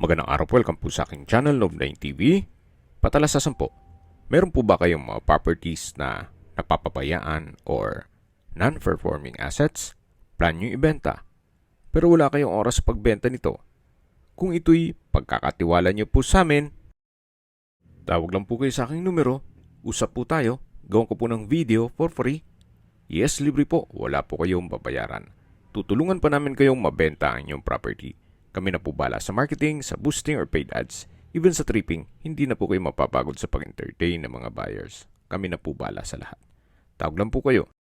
Magandang araw po, welcome po sa aking channel, Love9 TV. Patalasasan po, meron po ba kayong mga properties na napapabayaan or non-performing assets? Plan nyo ibenta, pero wala kayong oras sa pagbenta nito. Kung ito'y pagkakatiwala nyo po sa amin, tawag lang po kayo sa aking numero, usap po tayo, gawin ko po ng video for free. Yes, libre po, wala po kayong babayaran. Tutulungan pa namin kayong mabenta ang inyong property. Kami na po bala sa marketing, sa boosting or paid ads. Even sa tripping, hindi na po kayo mapapagod sa pag-entertain ng mga buyers. Kami na po bala sa lahat. Tawag lang po kayo.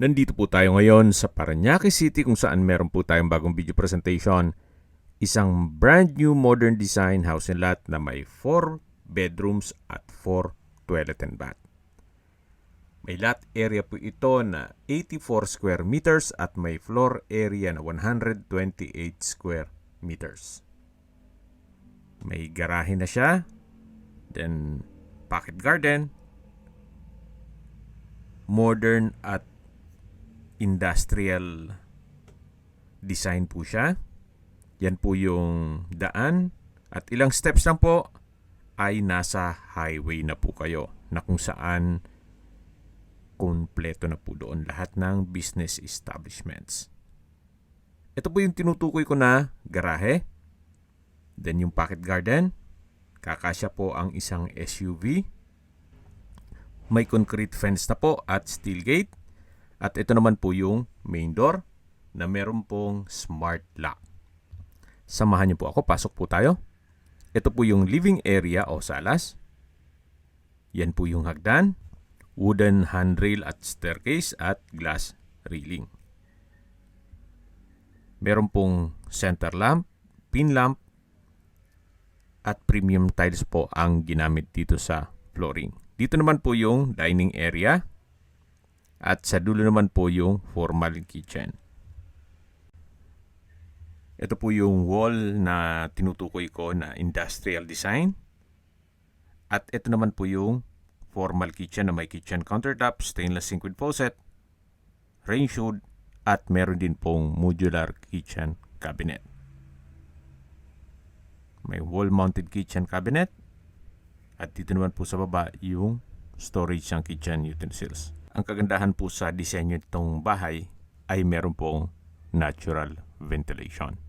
Nandito po tayo ngayon sa Parañaque City kung saan meron po tayong bagong video presentation. Isang brand new modern design house and lot na may 4 bedrooms at 4 toilet and bath. May lot area po ito na 84 square meters at may floor area na 128 square meters. May garahe na siya. Then, pocket garden. Modern at industrial design po siya. Yan po yung daan. At ilang steps lang po ay nasa highway na po kayo na kung saan kumpleto na po doon lahat ng business establishments. Ito po yung tinutukoy ko na garahe. Then yung pocket garden. Kakasya po ang isang SUV. May concrete fence na po at steel gate. At ito naman po yung main door na meron pong smart lock. Samahan niyo po ako. Pasok po tayo. Ito po yung living area o salas. Yan po yung hagdan. Wooden handrail at staircase at glass railing. Meron pong center lamp, pin lamp, at premium tiles po ang ginamit dito sa flooring. Dito naman po yung dining area at sa dulo naman po yung formal kitchen. Ito po yung wall na tinutukoy ko na industrial design. At ito naman po yung formal kitchen na may kitchen countertop, stainless sink with faucet, range hood, at meron din pong modular kitchen cabinet. May wall-mounted kitchen cabinet. At dito naman po sa baba yung storage ng kitchen utensils. Ang kagandahan po sa disenyo nitong bahay ay meron pong natural ventilation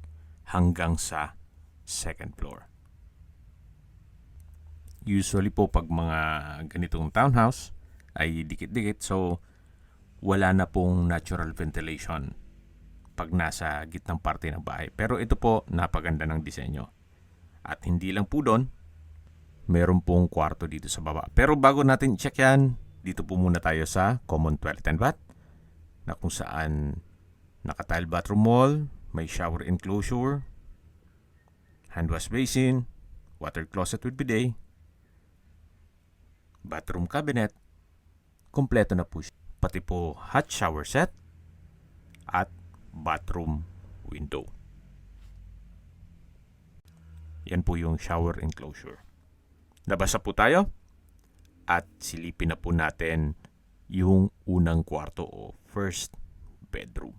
hanggang sa second floor. Usually po pag mga ganitong townhouse ay dikit-dikit, so wala na pong natural ventilation pag nasa gitnang parte ng bahay. Pero ito po napaganda ng disenyo. At hindi lang po doon, meron pong kwarto dito sa baba. Pero bago natin check yan, dito po muna tayo sa common toilet and bath na kung saan naka-tile bathroom wall, may shower enclosure, hand wash basin, water closet with bidet, bathroom cabinet, kompleto na po siya. Pati po hot shower set at bathroom window. Yan po yung shower enclosure. Nabasa po tayo at silipin na po natin yung unang kwarto o first bedroom.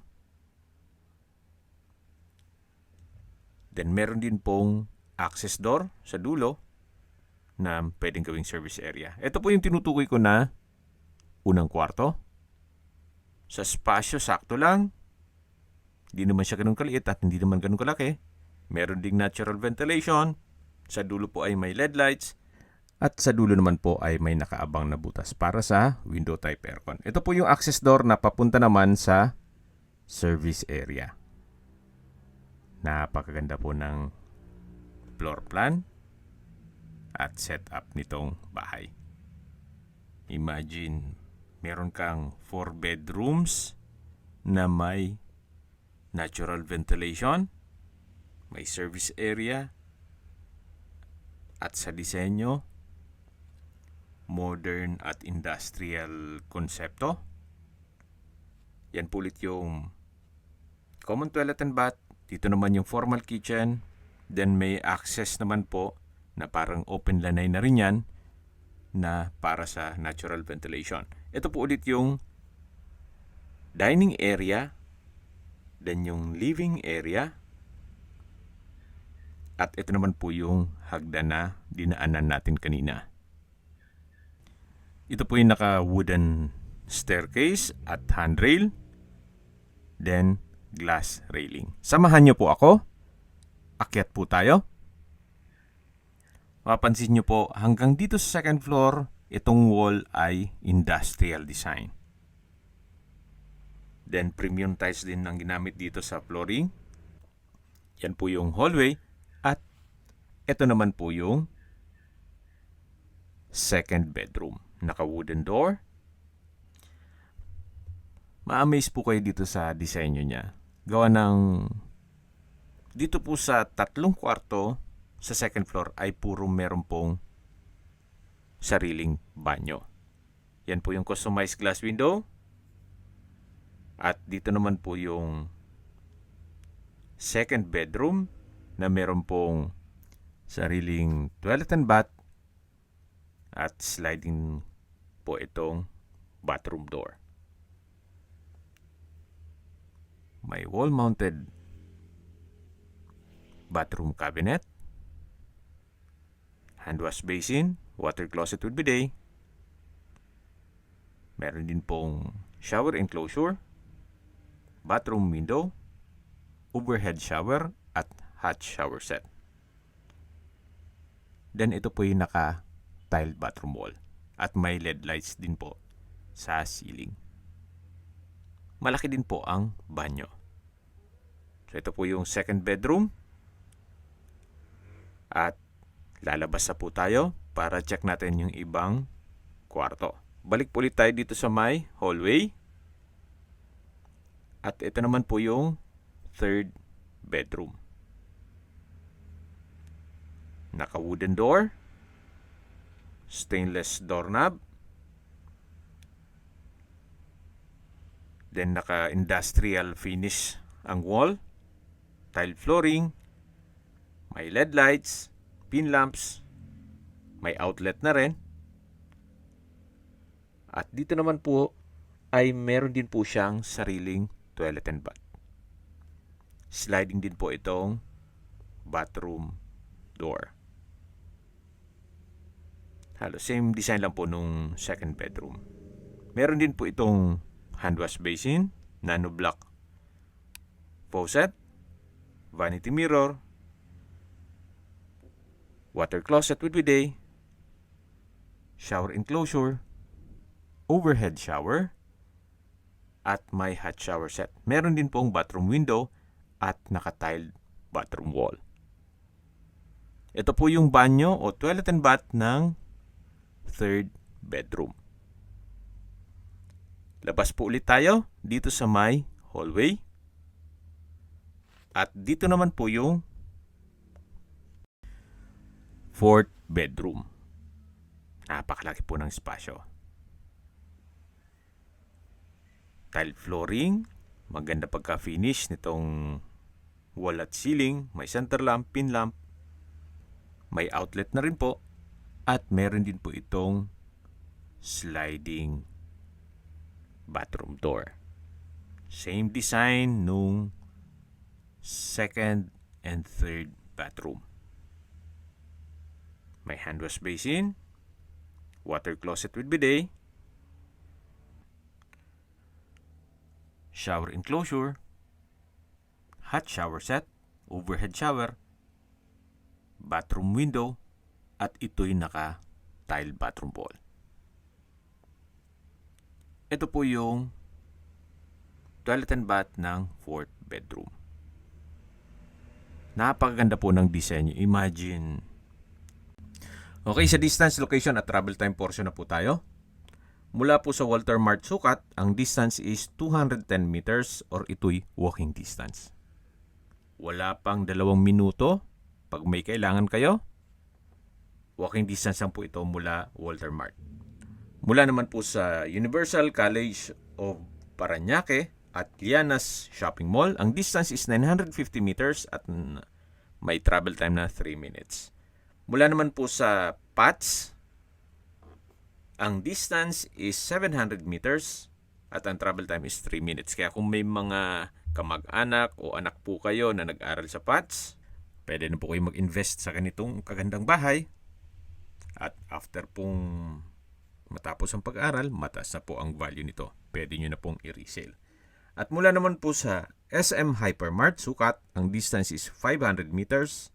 Then meron din pong access door sa dulo na pwedeng gawing service area. Ito po yung tinutukoy ko na unang kwarto. Sa spasyo, sakto lang. Hindi naman siya ganun kaliit at hindi naman ganun kalaki. Meron ding natural ventilation. Sa dulo po ay may LED lights. At sa dulo naman po ay may nakaabang na butas para sa window type aircon. Ito po yung access door na papunta naman sa service area. Napakaganda po ng floor plan at setup nitong bahay. Imagine, meron kang 4 bedrooms na may natural ventilation, may service area, at sa disenyo, modern at industrial konsepto. Yan po ulit yung common toilet and bath. Dito naman yung formal kitchen. Then may access naman po na parang open lanay na rin yan na para sa natural ventilation. Ito po ulit yung dining area, then yung living area, At ito naman po yung hagdan na dinaanan natin kanina. Ito po yung naka-wooden staircase at handrail. Then, glass railing. Samahan niyo po ako. Akyat po tayo. Mapansin niyo po, hanggang dito sa second floor, itong wall ay industrial design. Then, premium tiles din ang ginamit dito sa flooring. Yan po yung hallway. At ito naman po yung second bedroom. Naka-wooden door. Ma-amaze po kayo dito sa disenyo niya. Gawa ng... Dito po sa 3 kwarto sa second floor ay puro meron pong sariling banyo. Yan po yung customized glass window. At dito naman po yung second bedroom na meron pong sariling toilet and bath at sliding po itong bathroom door. May wall-mounted bathroom cabinet, hand wash basin, water closet with bidet. Meron din pong shower enclosure, bathroom window, overhead shower at hot shower set. Then ito po yung naka-tiled bathroom wall at may LED lights din po sa ceiling. Malaki din po ang banyo. So ito po yung second bedroom. At lalabas na po tayo para check natin yung ibang kwarto. Balik po ulit tayo dito sa may hallway. At ito naman po yung third bedroom. Naka-wooden door. Stainless doorknob. Then naka-industrial finish ang wall. Tile flooring. May LED lights. Pin lamps. May outlet na rin. At dito naman po ay meron din po siyang sariling toilet and bath. Sliding din po itong bathroom door. Halos same design lang po nung second bedroom. Meron din po itong hand wash basin, nano block faucet, vanity mirror, water closet with bidet, shower enclosure, overhead shower, at may hot shower set. Meron din pong bathroom window at naka-tiled bathroom wall. Ito po yung banyo o toilet and bath ng third bedroom. Labas po ulit tayo dito sa may hallway. At dito naman po yung fourth bedroom. Napakalaki po ng espasyo. Tile flooring. Maganda pagka-finish nitong wall at ceiling. May center lamp, pin lamp. May outlet na rin po. At meron din po itong sliding bathroom door. Same design nung second and third bathroom. May hand wash basin, water closet with bidet, shower enclosure, hot shower set, overhead shower, bathroom window, at ito'y naka-tile bathroom wall. Ito po yung toilet and bath ng fourth bedroom. Napakaganda po ng disenyo. Imagine. Okay, sa distance, location at travel time portion na po tayo. Mula po sa Walter Mart Sukat, ang distance is 210 meters or ito'y walking distance. Wala pang 2 minuto. Pag may kailangan kayo, walking distance lang po ito mula Walter Mart. Mula naman po sa Universal College of Parañaque at Lianas Shopping Mall, ang distance is 950 meters at may travel time na 3 minutes. Mula naman po sa PATS, ang distance is 700 meters at ang travel time is 3 minutes. Kaya kung may mga kamag-anak o anak po kayo na nag-aral sa PATS, Pwede na po kayo mag-invest sa ganitong kagandang bahay. At after pong matapos ang pag-aaral, mataas na po ang value nito. Pwede nyo na pong i-resale. At mula naman po sa SM Hypermart Sukat, ang distance is 500 meters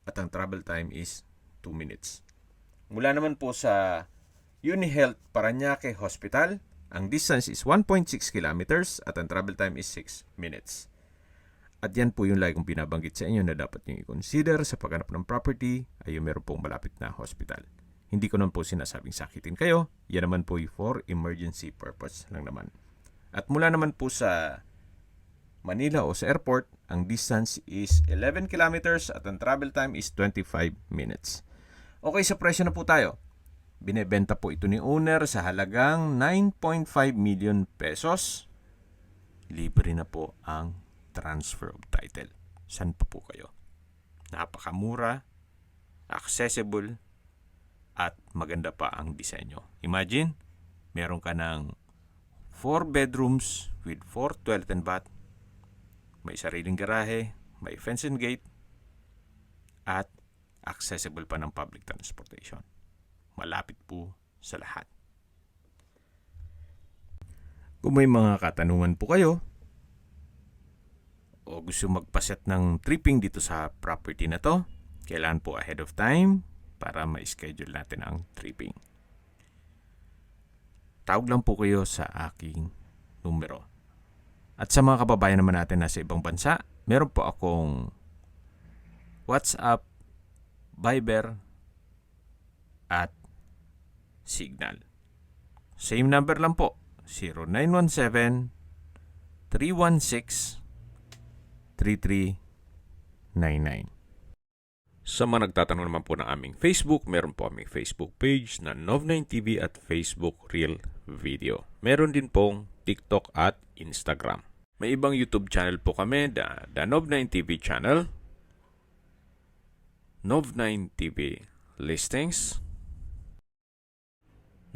at ang travel time is 2 minutes. Mula naman po sa UniHealth Parañaque Hospital, ang distance is 1.6 kilometers at ang travel time is 6 minutes. At yan po yung lagi kong binabanggit sa inyo na dapat nyo i-consider sa paghanap ng property ay yung meron pong malapit na hospital. Hindi ko naman po sinasabing sakitin kayo. Yan naman po for emergency purpose lang naman. At mula naman po sa Manila o sa airport, ang distance is 11 kilometers at ang travel time is 25 minutes. Okay, sa presyo na po tayo. Binebenta po ito ni owner sa halagang 9.5 million pesos. Libre na po ang transfer of title. San pa po kayo? Napakamura, accessible, at maganda pa ang disenyo. Imagine, meron ka ng 4 bedrooms with 4 toilet and bath, may sariling garahe, may fence and gate, at accessible pa ng public transportation. Malapit po sa lahat. Kung may mga katanungan po kayo, o gusto magpaset ng tripping dito sa property na to, kailangan po ahead of time para ma-schedule natin ang tripping. Tawag lang po kayo sa aking numero. At sa mga kababayan naman natin na sa ibang bansa, meron po akong WhatsApp, Viber, at Signal. Same number lang po, 0917 316 3399. Sa mga nagtatanong naman po ng aming Facebook, meron po aming Facebook page na Nov9TV at Facebook Real Video. Meron din pong TikTok at Instagram. May ibang YouTube channel po kami, the Nov9TV channel, Nov9TV Listings,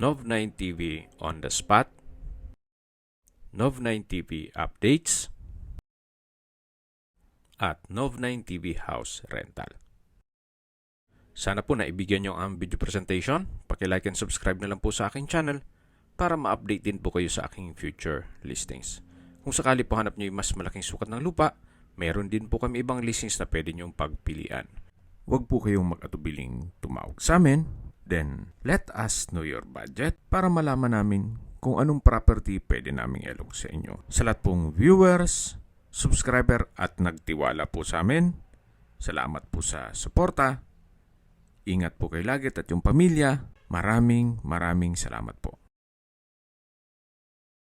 Nov9TV On The Spot, Nov9TV Updates, at Nov9TV House Rental. Sana po naibigyan nyo ang video presentation. Paki-like and subscribe na lang po sa aking channel para ma-update din po kayo sa aking future listings. Kung sakali po hanap nyo yung mas malaking sukat ng lupa, meron din po kami ibang listings na pwede nyong pagpilian. Huwag po kayong mag-atubiling tumawag sa amin. Then, let us know your budget para malaman namin kung anong property pwede naming ilog sa inyo. Sa lahat pong viewers, subscriber at nagtiwala po sa amin, salamat po sa suporta. Ingat po kayo lagi at yung pamilya. Maraming salamat po.